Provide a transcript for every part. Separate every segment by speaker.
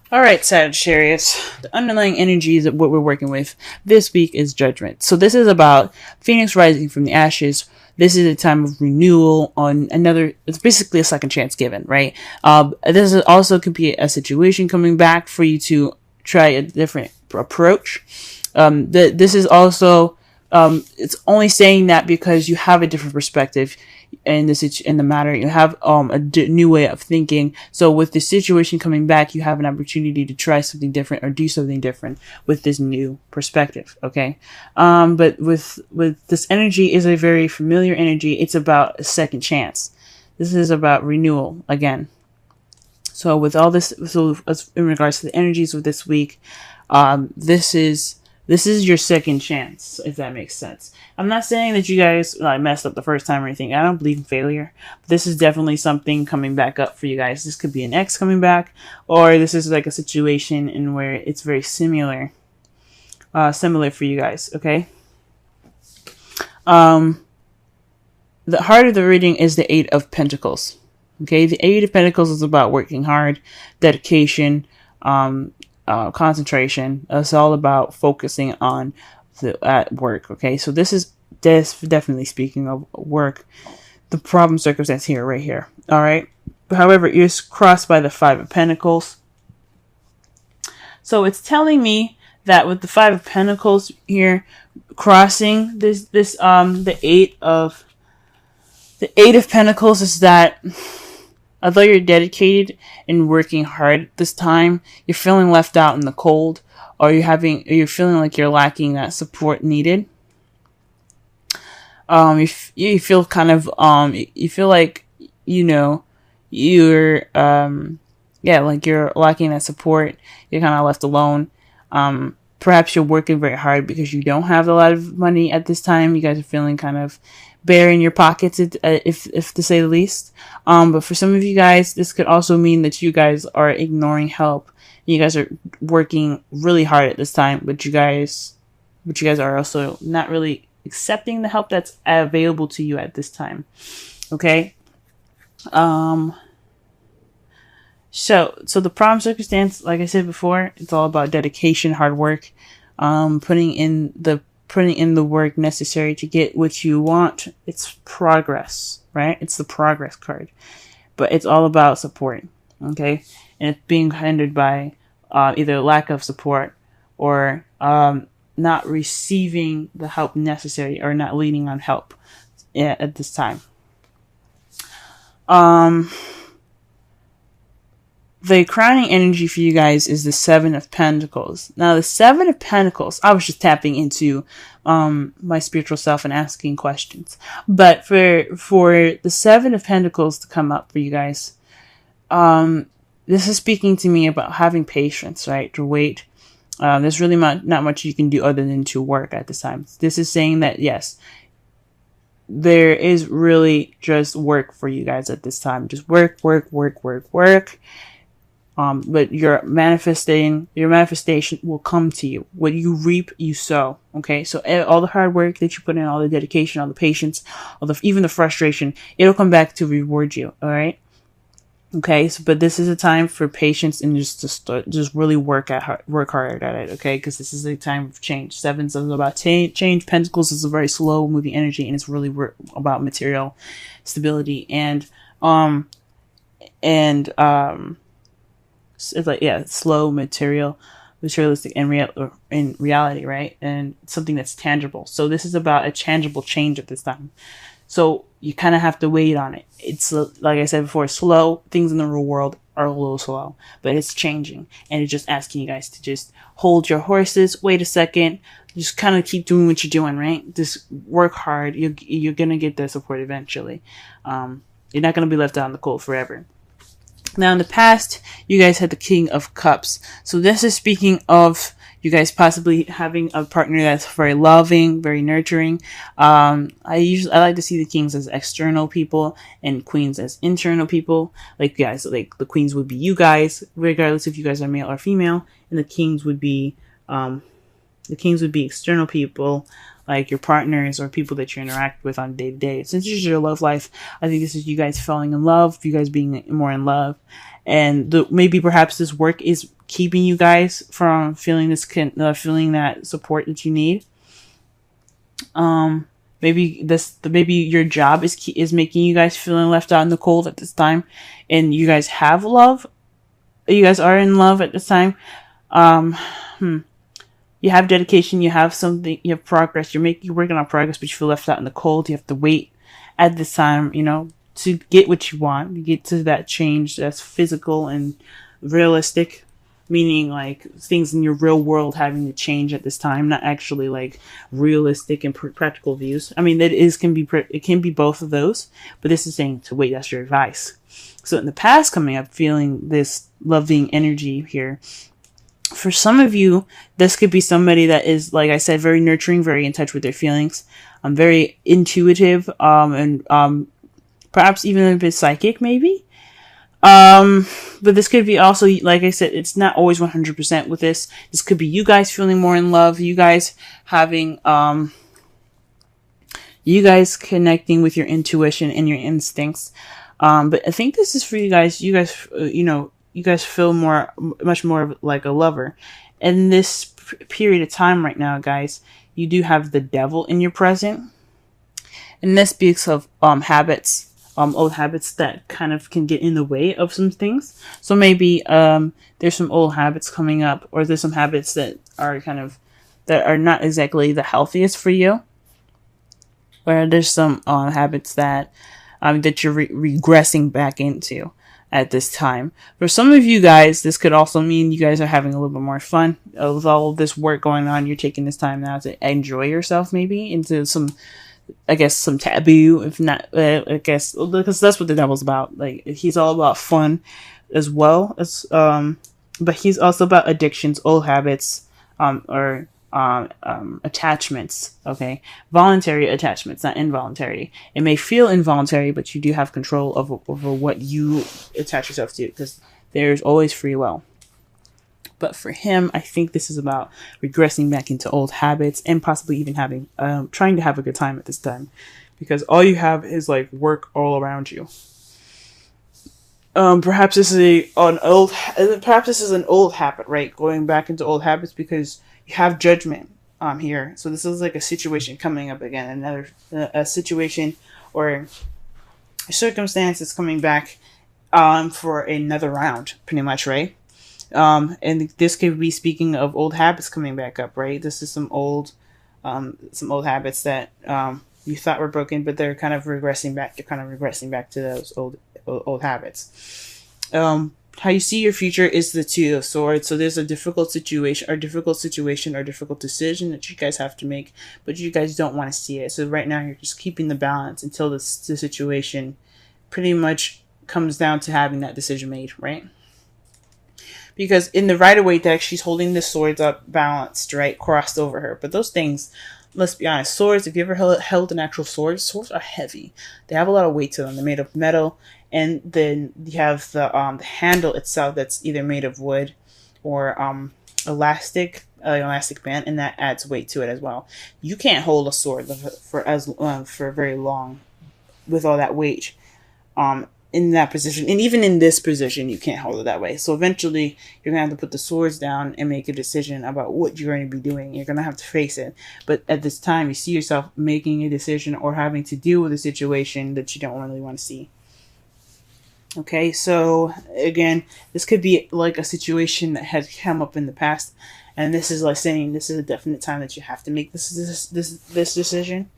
Speaker 1: All right, Sagittarius. The underlying energies of what we're working with this week is judgment. So this is about Phoenix rising from the ashes. This is a time of renewal on another. It's basically a second chance given, right? This is also could be a situation coming back for you to try a different approach. This is also it's only saying that because you have a different perspective in the matter. You have new way of thinking. So with the situation coming back, you have an opportunity to try something different or do something different with this new perspective. Okay, but with this energy is a very familiar energy. It's about a second chance. This is about renewal again. So with all this, so as in regards to the energies of this week, this is your second chance, if that makes sense. I'm not saying that you guys like messed up the first time or anything. I don't believe in failure. But this is definitely something coming back up for you guys. This could be an ex coming back, or this is like a situation in where it's very similar for you guys. Okay. The heart of the reading is the Eight of Pentacles. Okay, the Eight of Pentacles is about working hard, dedication, concentration. It's all about focusing on at work. Okay, so this is definitely speaking of work. The problem circumstance here, right here. All right. However, it's crossed by the Five of Pentacles. So it's telling me that with the Five of Pentacles here crossing the Eight of Pentacles is that although you're dedicated and working hard this time, you're feeling left out in the cold, or you're feeling like you're lacking that support needed. You feel kind of you feel like you're like you're lacking that support. You're kind of left alone. Perhaps you're working very hard because you don't have a lot of money at this time. You guys are feeling kind of bare in your pockets, if to say the least. But for some of you guys, this could also mean that you guys are ignoring help. You guys are working really hard at this time, but you guys are also not really accepting the help that's available to you at this time. Okay. So the problem circumstance, like I said before, it's all about dedication, hard work, putting in the work necessary to get what you want. It's progress, right? It's the progress card, but it's all about support. Okay. And it's being hindered by, either lack of support or, not receiving the help necessary or not leaning on help at this time. The crowning energy for you guys is the Seven of Pentacles. Now, the Seven of Pentacles, I was just tapping into my spiritual self and asking questions. But for the Seven of Pentacles to come up for you guys, this is speaking to me about having patience, right? To wait. There's really not much you can do other than to work at this time. This is saying that, yes, there is really just work for you guys at this time. Just work. But your manifestation will come to you. What you reap, you sow. Okay. So all the hard work that you put in, all the dedication, all the patience, even the frustration, it'll come back to reward you. All right. Okay. So, but this is a time for patience and just really work hard at it. Okay. Cause this is a time of change. Sevens is about change. Pentacles is a very slow moving energy, and it's really about material stability it's like, yeah, slow materialistic in reality, right? And something that's tangible. So this is about a tangible change at this time. So you kind of have to wait on it. It's like I said before, slow. Things in the real world are a little slow, but it's changing. And it's just asking you guys to just hold your horses, wait a second, just kind of keep doing what you're doing, right? Just work hard. You're going to get the support eventually. You're not going to be left out in the cold forever. Now, in the past, you guys had the King of Cups. So this is speaking of you guys possibly having a partner that's very loving, very nurturing. I like to see the kings as external people and queens as internal people. Like the queens would be you guys, regardless if you guys are male or female, and the kings would be external people, like your partners or people that you interact with on day to day. Since this is your love life, I think this is you guys falling in love, you guys being more in love, and maybe perhaps this work is keeping you guys from feeling feeling that support that you need. Maybe your job is making you guys feeling left out in the cold at this time, and you guys have love. You guys are in love at this time. You have dedication. You have something. You have progress. You're working on progress, but you feel left out in the cold. You have to wait at this time, to get what you want. You get to that change that's physical and realistic. Meaning like things in your real world having to change at this time, not actually like realistic and practical views. I mean, it can be both of those, but this is saying to wait. That's your advice. So in the past coming up, feeling this loving energy here. For some of you, this could be somebody that is, like I said, very nurturing, very in touch with their feelings. Very intuitive, and perhaps even a bit psychic, maybe. But this could be also, like I said, it's not always 100% with this. This could be you guys feeling more in love, you guys having, you guys connecting with your intuition and your instincts. But I think this is for you guys. You guys feel much more like a lover. In this period of time right now, guys, you do have the devil in your present. And this speaks of, habits. Old habits that kind of can get in the way of some things. So maybe there's some old habits coming up, or there's some habits that are not exactly the healthiest for you. Or there's some habits that you're regressing back into at this time. For some of you guys, this could also mean you guys are having a little bit more fun with all of this work going on. You're taking this time now to enjoy yourself, maybe into some taboo, if not, because that's what the devil's about. Like, he's all about fun as well as, but he's also about addictions, old habits, or attachments. Okay, voluntary attachments, not involuntary. It may feel involuntary, but you do have control over what you attach yourself to, because there's always free will. But for him, I think this is about regressing back into old habits and possibly even trying to have a good time at this time, because all you have is like work all around you. Perhaps this is an old habit, right? Going back into old habits because you have judgment here. So this is like a situation coming up again, a situation or a circumstance that's coming back for another round, pretty much, right? And this could be speaking of old habits coming back up, right? This is some old habits that you thought were broken, but they're kind of regressing back. You're kind of regressing back to those old habits. How you see your future is the Two of Swords. So there's a difficult situation or difficult decision that you guys have to make, but you guys don't want to see it. So right now you're just keeping the balance until the situation pretty much comes down to having that decision made, right? Because in the Rider-Waite deck, she's holding the swords up balanced, right? Crossed over her. But those things, let's be honest, swords, if you ever held an actual sword, swords are heavy. They have a lot of weight to them. They're made of metal. And then you have the handle itself that's either made of wood or elastic band, and that adds weight to it as well. You can't hold a sword for very long with all that weight. In that position, and even in this position, you can't hold it that way. So eventually, you're gonna have to put the swords down and make a decision about what you're going to be doing. You're gonna have to face it. But at this time, you see yourself making a decision or having to deal with a situation that you don't really want to see. Okay, so again, this could be like a situation that had come up in the past, and this is like saying this is a definite time that you have to make this decision.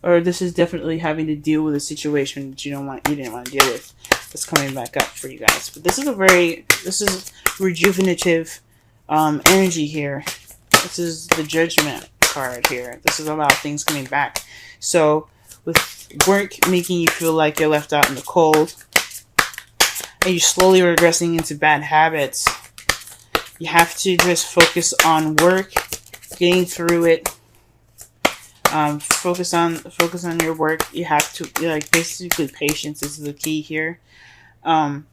Speaker 1: Or this is definitely having to deal with a situation that you didn't want to deal with. That's coming back up for you guys. But this is rejuvenative energy here. This is the Judgment card here. This is about things coming back. So with work making you feel like you're left out in the cold, and you're slowly regressing into bad habits, you have to just focus on work, getting through it. Focus on your work. You have to, basically patience is the key here. And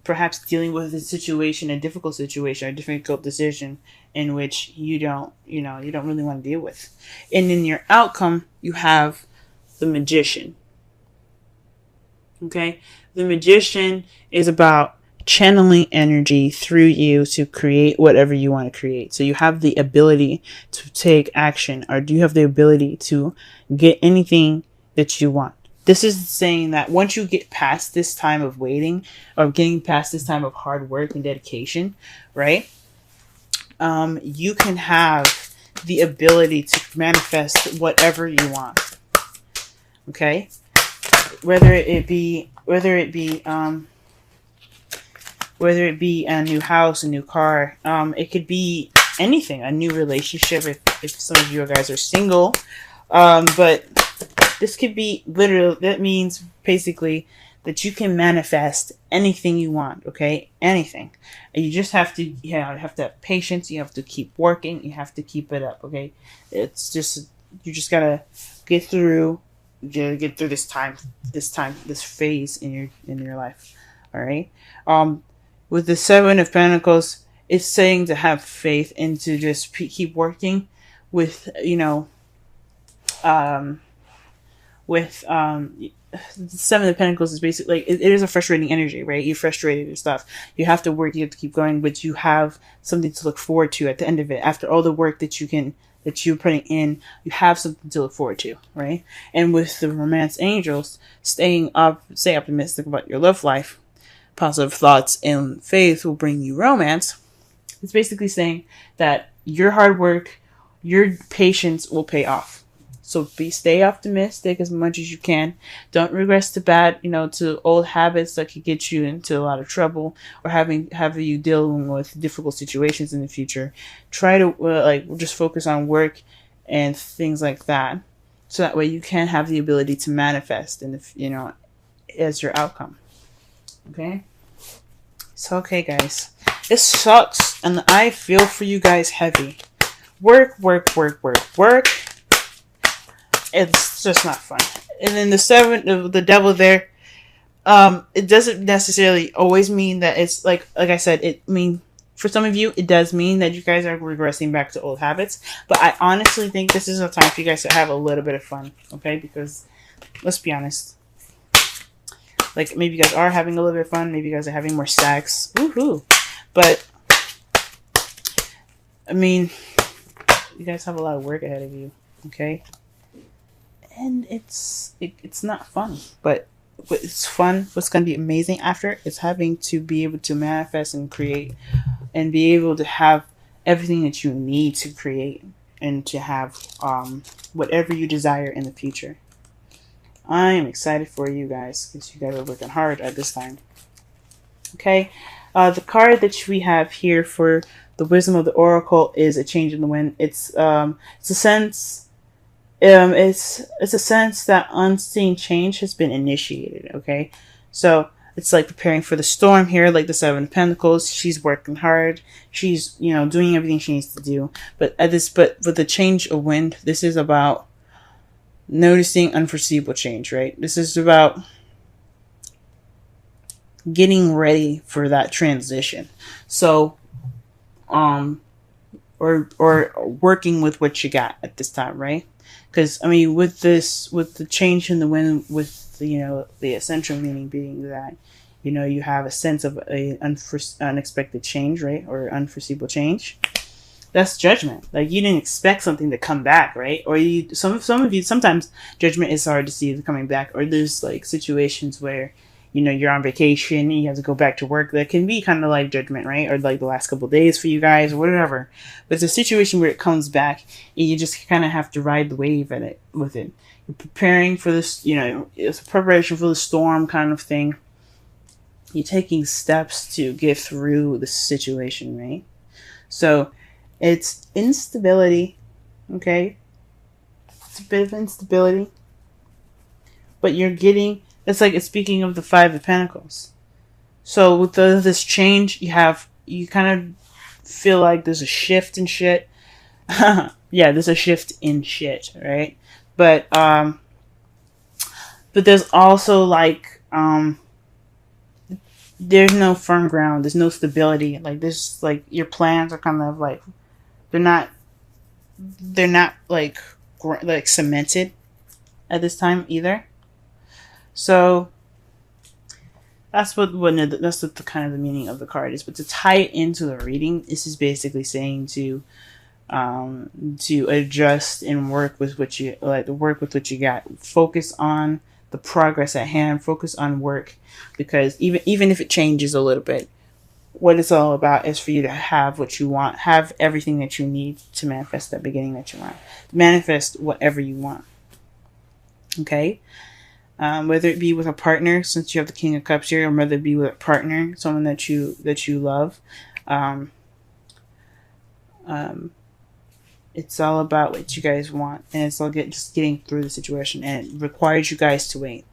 Speaker 1: perhaps dealing with a situation, a difficult situation, a difficult decision in which you don't really want to deal with. And in your outcome, you have the Magician. Okay? The Magician is about channeling energy through you to create whatever you want to create. So you have the ability to take action, or do you have the ability to get anything that you want? This is saying that once you get past this time of waiting, or getting past this time of hard work and dedication, right? You can have the ability to manifest whatever you want. Okay? Whether it be a new house, a new car, it could be anything, a new relationship if some of you guys are single. But this could be literally, that means basically that you can manifest anything you want, okay? Anything. And you just have to, you have to have patience, you have to keep working, you have to keep it up, okay? It's just, you just gotta get through this phase in your life, all right? With the Seven of Pentacles, it's saying to have faith and to just keep working with, the Seven of Pentacles is basically, like, it is a frustrating energy, right? You're frustrated and stuff. You have to work, you have to keep going, but you have something to look forward to at the end of it. After all the work that you're putting in, you have something to look forward to, right? And with the Romance Angels, stay optimistic about your love life. Positive thoughts and faith will bring you romance. It's basically saying that your hard work, your patience will pay off. So stay optimistic as much as you can. Don't regress to old habits that could get you into a lot of trouble, or have you dealing with difficult situations in the future. Try to just focus on work and things like that, so that way you can have the ability to manifest as your outcome. Okay? So, okay, guys. It sucks, and I feel for you guys heavy. Work. It's just not fun. And then the devil there, it doesn't necessarily always mean that it's like I said, for some of you, it does mean that you guys are regressing back to old habits. But I honestly think this is a time for you guys to have a little bit of fun, okay? Because, let's be honest. Like, maybe you guys are having a little bit of fun. Maybe you guys are having more sex. Woohoo. But, you guys have a lot of work ahead of you, okay? And it's not fun. But it's fun. What's going to be amazing after is having to be able to manifest and create, and be able to have everything that you need to create, and to have whatever you desire in the future. I am excited for you guys, because you guys are working hard at this time. Okay, the card that we have here for the Wisdom of the Oracle is a change in the wind. It's a sense that unseen change has been initiated. Okay, so it's like preparing for the storm here, like the Seven of Pentacles. She's working hard. She's doing everything she needs to do. But with the change of wind, this is about noticing unforeseeable change, right? This is about getting ready for that transition. So, or working with what you got at this time, right? Because with the change in the wind, with the essential meaning being that you have a sense of a unexpected change, right, or unforeseeable change. That's judgment. Like, you didn't expect something to come back, right? Or some of you, sometimes judgment is hard to see coming back. Or there's like situations where, you're on vacation and you have to go back to work. That can be kind of like judgment, right? Or like the last couple of days for you guys, or whatever. But it's a situation where it comes back and you just kind of have to ride the wave with it. You're preparing for this, it's a preparation for the storm kind of thing. You're taking steps to get through the situation, right? So, it's instability, okay? It's a bit of instability. But it's speaking of the Five of Pentacles. So with this change, you kind of feel like there's a shift in shit. Yeah, there's a shift in shit, right? But there's also there's no firm ground. There's no stability. Like this, like your plans are kind of like they're not like like cemented at this time either. So that's what that's what the kind of the meaning of the card is. But to tie it into the reading, this is basically saying to adjust and work with what you like, work with what you got. Focus on the progress at hand. Focus on work, because even if it changes a little bit, what it's all about is for you to have what you want, have everything that you need to manifest that beginning that you want, manifest whatever you want. Okay. Whether it be with a partner, since you have the King of Cups here, or whether it be with a partner, someone that you love. It's all about what you guys want, and it's all just getting through the situation, and it requires you guys to wait.